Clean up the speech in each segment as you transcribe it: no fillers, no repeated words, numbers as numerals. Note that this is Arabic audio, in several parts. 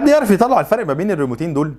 حد يعرف يطلع الفرق ما بين الريموتين دول؟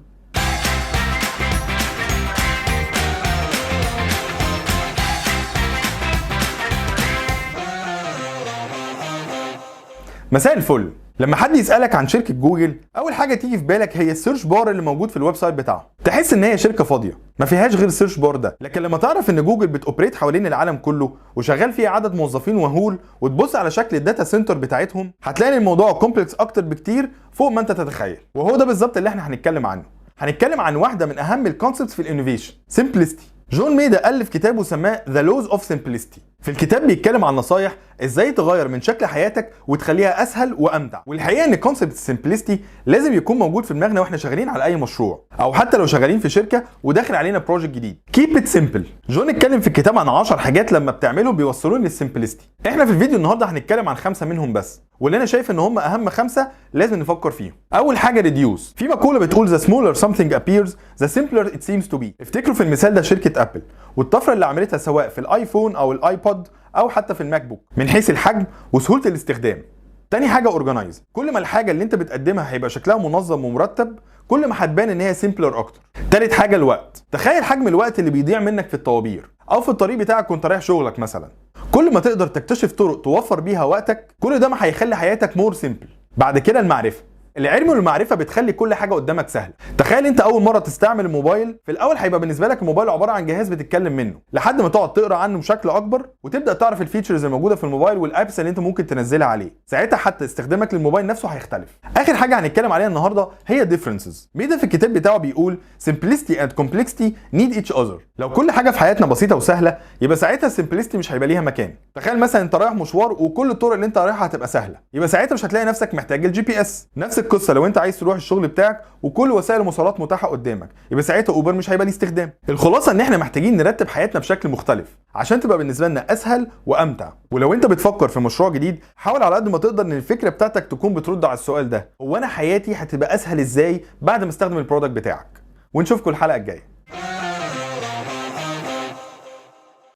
مساء الفل. لما حد يسألك عن شركة جوجل، أول حاجة تيجي في بالك هي السيرش بار اللي موجود في الويب سايت بتاعهم. تحس إن هي شركة فاضية ما فيهاش غير السيرش بار ده، لكن لما تعرف إن جوجل بتوبريت حوالين العالم كله وشغال فيها عدد موظفين مهول، وتبص على شكل الداتا سنتر بتاعتهم، هتلاقي إن الموضوع كومبلكس أكتر بكتير فوق ما أنت تتخيل. وهو ده بالظبط اللي احنا هنتكلم عنه. هنتكلم عن واحدة من أهم الكونسبتس في الانوفيشن، سمبلستي. جون ميدا ألف كتاب وسماه The Laws of Simplicity. في الكتاب بيتكلم عن نصايح ازاي تغير من شكل حياتك وتخليها اسهل وامتع. والحقيقه ان كونسبت السمبلستي لازم يكون موجود في دماغنا واحنا شغالين على اي مشروع، او حتى لو شغالين في شركه وداخل علينا بروجكت جديد. كيب ات سمبل. جون اتكلم في الكتاب عن 10 حاجات لما بتعملهم بيوصلون للسمبلستي. احنا في الفيديو النهارده هنتكلم عن 5 منهم بس، واللي انا شايف ان هم اهم 5 لازم نفكر فيهم. اول حاجه ريديوس. في مقوله بتقول the smaller something appears the simpler it seems to be. افتكروا في المثال ده شركه ابل والطفره اللي عملتها سواء في الايفون او الايبود او حتى في الماك بوك من حيث الحجم وسهوله الاستخدام. تاني حاجه اورجنايز. كل ما الحاجه اللي انت بتقدمها هيبقى شكلها منظم ومرتب، كل ما هتبان ان هي سيمبلر اكتر. تالت حاجه الوقت. تخيل حجم الوقت اللي بيضيع منك في الطوابير او في الطريق بتاعك وانت رايح شغلك مثلا. كل ما تقدر تكتشف طرق توفر بيها وقتك، كل ده ما هيخلي حياتك مور سيمبل. بعد كده المعرفه. العلم والمعرفه بتخلي كل حاجه قدامك سهله. تخيل انت اول مره تستعمل الموبايل، في الاول هيبقى بالنسبه لك الموبايل عباره عن جهاز بتتكلم منه، لحد ما تقعد تقرا عنه بشكل اكبر وتبدا تعرف الفيتشرز الموجوده في الموبايل والابس اللي انت ممكن تنزلها عليه. ساعتها حتى استخدامك للموبايل نفسه هيختلف. اخر حاجه هنتكلم عليها النهارده هي differences. ميدا في الكتاب بتاعه بيقول simplicity and complexity need each other. لو كل حاجه في حياتنا بسيطه وسهله، يبقى ساعتها السمبلستي مش هيبقى ليها مكان. تخيل مثلا انت رايح مشوار وكل الطرق اللي انت رايحها هتبقى سهله، يبقى ساعتها مش هتلاقي نفسك محتاج الجي بي اس. نفس القصه لو انت عايز تروح الشغل بتاعك وكل وسائل المواصلات متاحه قدامك، يبقى ساعتها اوبر مش هيبقى ليه استخدام. الخلاصه ان احنا محتاجين نرتب حياتنا بشكل مختلف عشان تبقى بالنسبه لنا اسهل وامتع. ولو انت بتفكر في مشروع جديد، حاول على قد ما تقدر ان الفكره بتاعتك تكون بترد على السؤال ده: هو انا حياتي هتبقى اسهل ازاي بعد ما استخدم البرودكت بتاعك؟ ونشوفكم الحلقه الجايه.